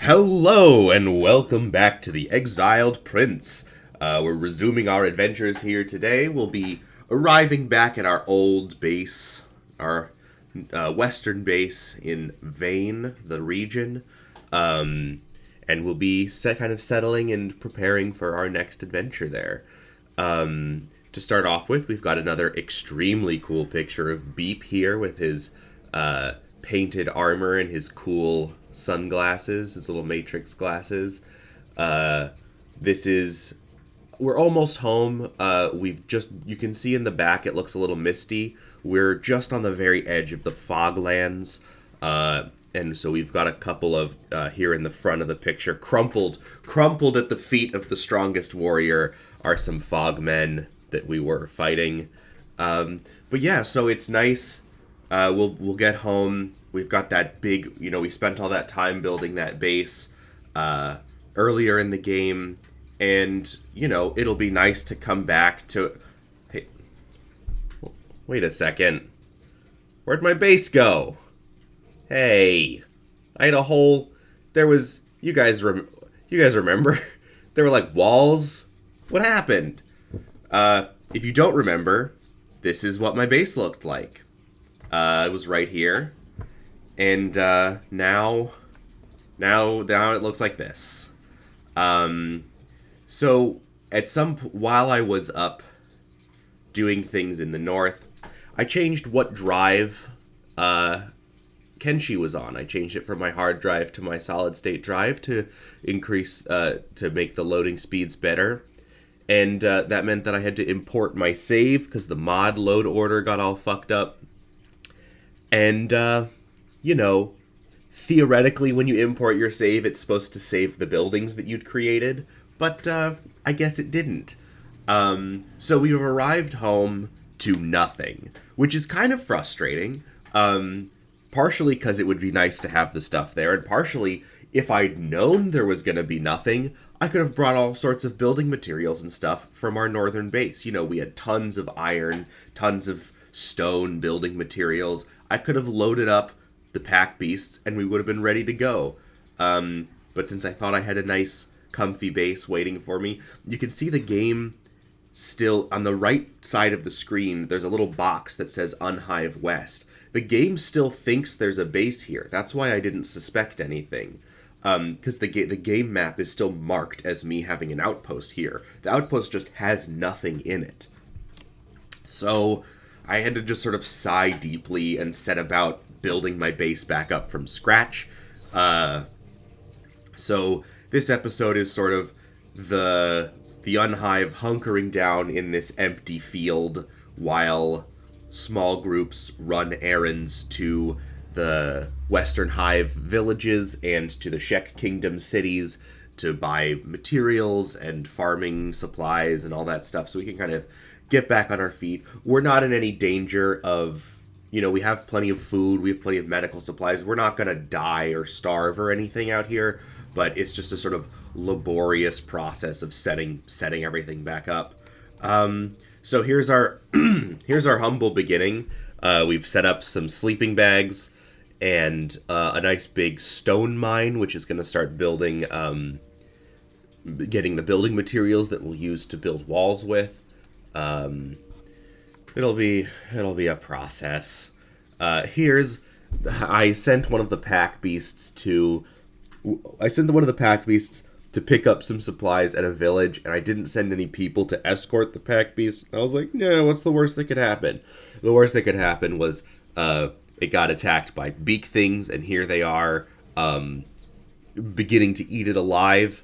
Hello and welcome back to the Exiled Prince. We're resuming our adventures here today. We'll be arriving back at our old base, our western base in Vane, the region, and we'll be kind of settling and preparing for our next adventure there. To start off with, we've got another extremely cool picture of Beep here with his painted armor and his cool sunglasses, his little matrix glasses. This is We're almost home. You can see in the back it looks a little misty. We're just on the very edge of the foglands, and so we've got a couple of here in the front of the picture, crumpled at the feet of the strongest warrior are some fogmen that we were fighting. But yeah, so it's nice. We'll get home. We've got that big, we spent all that time building that base earlier in the game, and it'll be nice to come back to. Hey, wait a second. Where'd my base go? Hey, I had a whole. There was. You guys remember? There were like walls. What happened? If you don't remember, this is what my base looked like. It was right here, and now it looks like this. So while I was up doing things in the north, I changed what drive Kenshi was on. I changed it from my hard drive to my solid state drive to increase to make the loading speeds better. And that meant that I had to import my save because the mod load order got all fucked up. And, theoretically when you import your save, it's supposed to save the buildings that you'd created. But I guess it didn't. So we've arrived home to nothing, which is kind of frustrating. Partially because it would be nice to have the stuff there, and partially, if I'd known there was going to be nothing, I could have brought all sorts of building materials and stuff from our northern base. We had tons of iron, tons of stone building materials. I could have loaded up the pack beasts, and we would have been ready to go. But since I thought I had a nice, comfy base waiting for me, you can see the game still on the right side of the screen. There's a little box that says Un-Hive West. The game still thinks there's a base here. That's why I didn't suspect anything. Because the game map is still marked as me having an outpost here. The outpost just has nothing in it. So I had to just sort of sigh deeply and set about building my base back up from scratch. So this episode is sort of the Un-Hive hunkering down in this empty field while small groups run errands to the Western Hive villages and to the Shek Kingdom cities to buy materials and farming supplies and all that stuff, so we can kind of get back on our feet. We're not in any danger of, we have plenty of food, we have plenty of medical supplies. We're not going to die or starve or anything out here, but it's just a sort of laborious process of setting everything back up. So here's our humble beginning. We've set up some sleeping bags and a nice big stone mine, which is going to start building, getting the building materials that we'll use to build walls with. It'll be a process. I sent one of the pack beasts to pick up some supplies at a village, and I didn't send any people to escort the pack beast. I was like, yeah, what's the worst that could happen? The worst that could happen was it got attacked by beak things, and here they are beginning to eat it alive.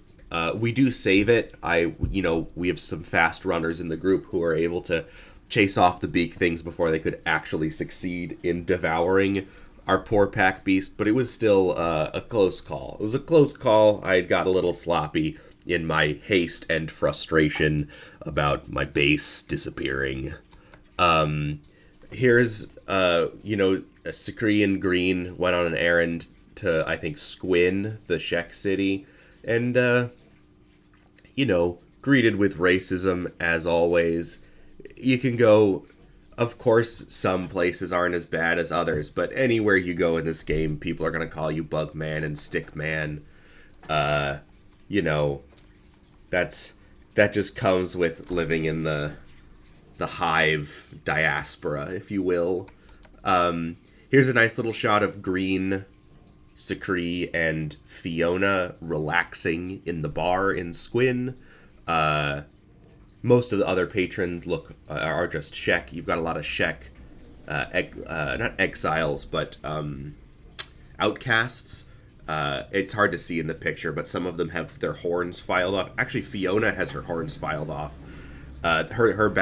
We do save it. We have some fast runners in the group who are able to chase off the beak things before they could actually succeed in devouring our poor pack beast, but it was still a close call. It was a close call. I got a little sloppy in my haste and frustration about my base disappearing. Here's, a Sacrian Green went on an errand to, I think, Squin, the Shek city, and, greeted with racism as always. You can go. Of course, some places aren't as bad as others, but anywhere you go in this game, people are going to call you Bugman and Stickman. You know, that just comes with living in the hive diaspora, if you will. Here's a nice little shot of Green, Sakri, and Fiona relaxing in the bar in Squin. Most of the other patrons are just Shek. You've got a lot of Shek, not exiles, but outcasts. It's hard to see in the picture, but some of them have their horns filed off. Actually, Fiona has her horns filed off. Her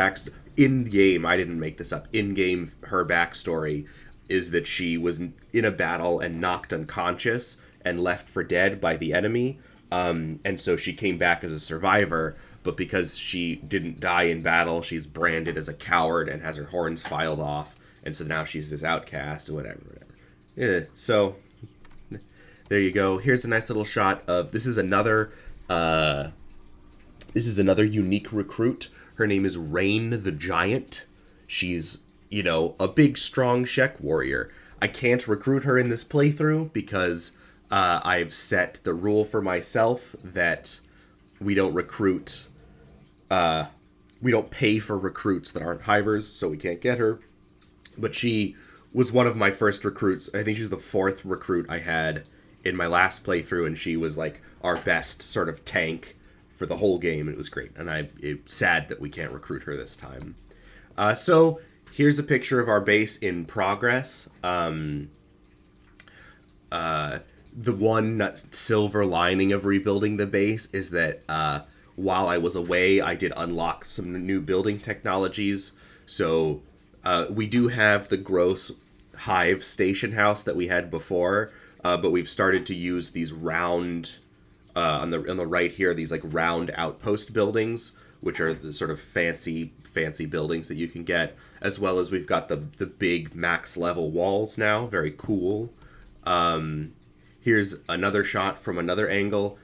in game, I didn't make this up. In game, her backstory is that she was in a battle and knocked unconscious and left for dead by the enemy. And so she came back as a survivor, but because she didn't die in battle, she's branded as a coward and has her horns filed off. And so now she's this outcast or whatever. Yeah, so there you go. Here's a nice little shot of this is another unique recruit. Her name is Rain the Giant. She's, a big, strong Shek warrior. I can't recruit her in this playthrough because I've set the rule for myself that we don't recruit. We don't pay for recruits that aren't hivers, so we can't get her. But she was one of my first recruits. I think she's the fourth recruit I had in my last playthrough, and she was like our best sort of tank for the whole game, and it was great. And it's sad that we can't recruit her this time. So here's a picture of our base in progress. The one silver lining of rebuilding the base is that while I was away, I did unlock some new building technologies. So we do have the gross hive station house that we had before, but we've started to use these round, on the right here, these like round outpost buildings, which are the sort of fancy buildings that you can get, as well as we've got the big max level walls now. Very cool. Here's another shot from another angle.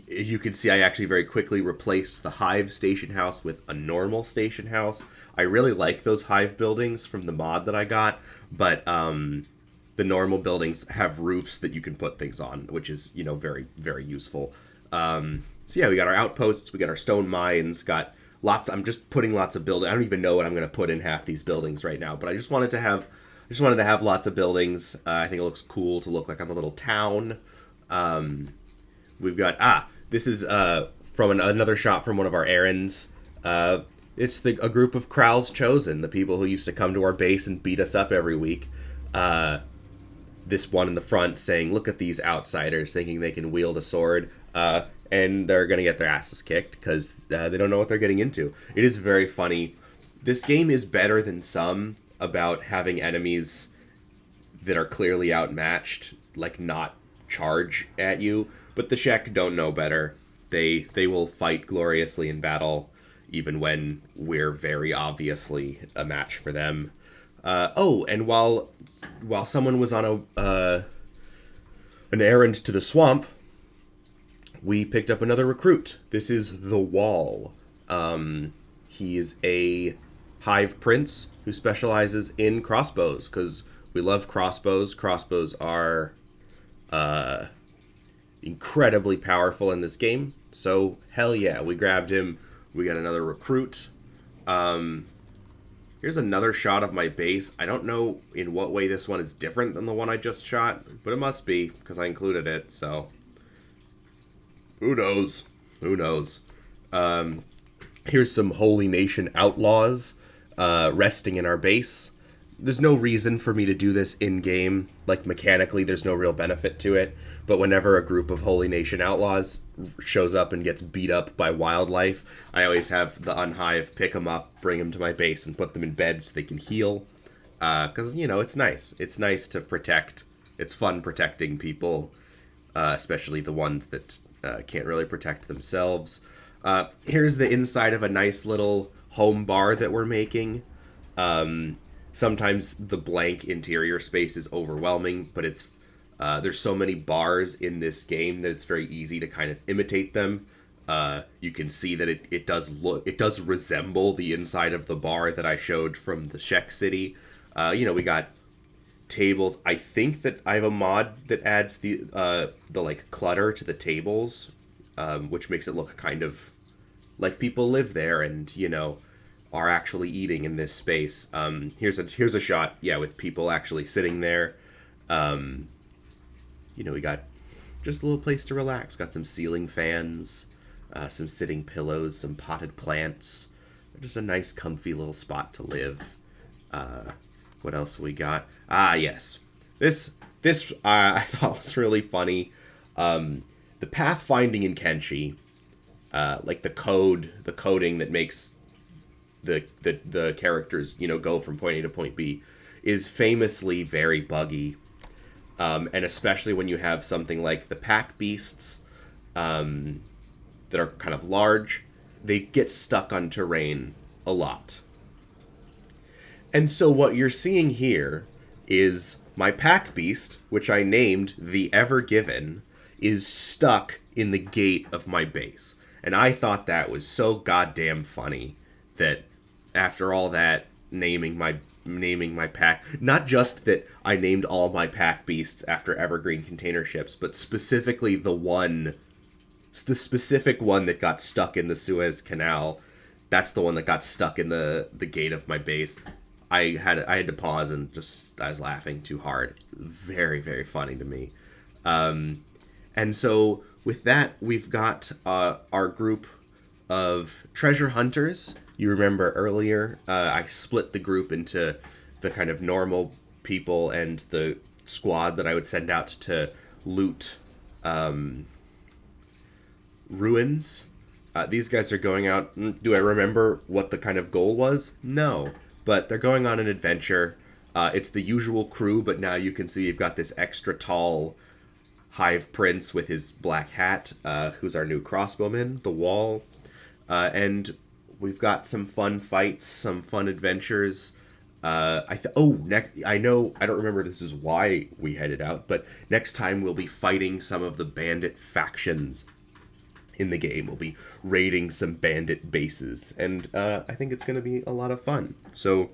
You can see I actually very quickly replaced the hive station house with a normal station house. I really like those hive buildings from the mod that I got, but the normal buildings have roofs that you can put things on, which is, very, very useful. So yeah, we got our outposts, we got our stone mines, got lots. I'm just putting lots of buildings. I don't even know what I'm going to put in half these buildings right now, but I just wanted to have lots of buildings. I think it looks cool to look like I'm a little town. We've got this is from another shot from one of our errands. It's a group of Kral's Chosen, the people who used to come to our base and beat us up every week. This one in the front saying, "Look at these outsiders thinking they can wield a sword," and they're gonna get their asses kicked because they don't know what they're getting into. It is very funny. This game is better than some about having enemies that are clearly outmatched, like not charge at you. But the Shek don't know better. They will fight gloriously in battle, even when we're very obviously a match for them. And while someone was on an errand to the swamp, we picked up another recruit. This is the Wall. He is a hive prince who specializes in crossbows, because we love crossbows. Crossbows are incredibly powerful in this game. So hell yeah, we grabbed him. We got another recruit. Here's another shot of my base. I don't know in what way this one is different than the one I just shot, but it must be, because I included it, so who knows? Who knows? Here's some Holy Nation outlaws resting in our base. There's no reason for me to do this in-game. Like, mechanically, there's no real benefit to it. But whenever a group of Holy Nation outlaws shows up and gets beat up by wildlife, I always have the Un-Hive pick them up, bring them to my base, and put them in bed so they can heal. Because, it's nice. It's nice to protect. It's fun protecting people, especially the ones that can't really protect themselves. Here's the inside of a nice little home bar that we're making. Sometimes the blank interior space is overwhelming, but it's there's so many bars in this game that it's very easy to kind of imitate them. You can see that it does resemble the inside of the bar that I showed from the Shek City. We got tables. I think that I have a mod that adds the like clutter to the tables, which makes it look kind of like people live there and, you know, are actually eating in this space. Here's a shot, yeah, with people actually sitting there. You know, we got just a little place to relax. Got some ceiling fans, some sitting pillows, some potted plants. Just a nice, comfy little spot to live. What else we got? Ah, yes. This I thought was really funny. The pathfinding in Kenshi, like the coding that makes the characters, you know, go from point A to point B, is famously very buggy. And especially when you have something like the pack beasts, that are kind of large, they get stuck on terrain a lot. And so what you're seeing here is my pack beast, which I named the Ever Given, is stuck in the gate of my base. And I thought that was so goddamn funny that after all that naming my pack, not just that I named all my pack beasts after evergreen container ships, but specifically the specific one that got stuck in the Suez Canal. That's the one that got stuck in the gate of my base. I had to pause and just, I was laughing too hard. Very, very funny to me. And so with that, we've got our group of treasure hunters. You remember earlier, I split the group into the kind of normal people and the squad that I would send out to loot ruins. These guys are going out. Do I remember what the kind of goal was? No. But they're going on an adventure. It's the usual crew, but now you can see you've got this extra tall Hive Prince with his black hat, who's our new crossbowman, the Wall. And we've got some fun fights, some fun adventures. I know, I don't remember this is why we headed out, but next time we'll be fighting some of the bandit factions in the game. We'll be raiding some bandit bases, and I think it's going to be a lot of fun. So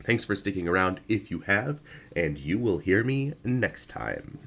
thanks for sticking around if you have, and you will hear me next time.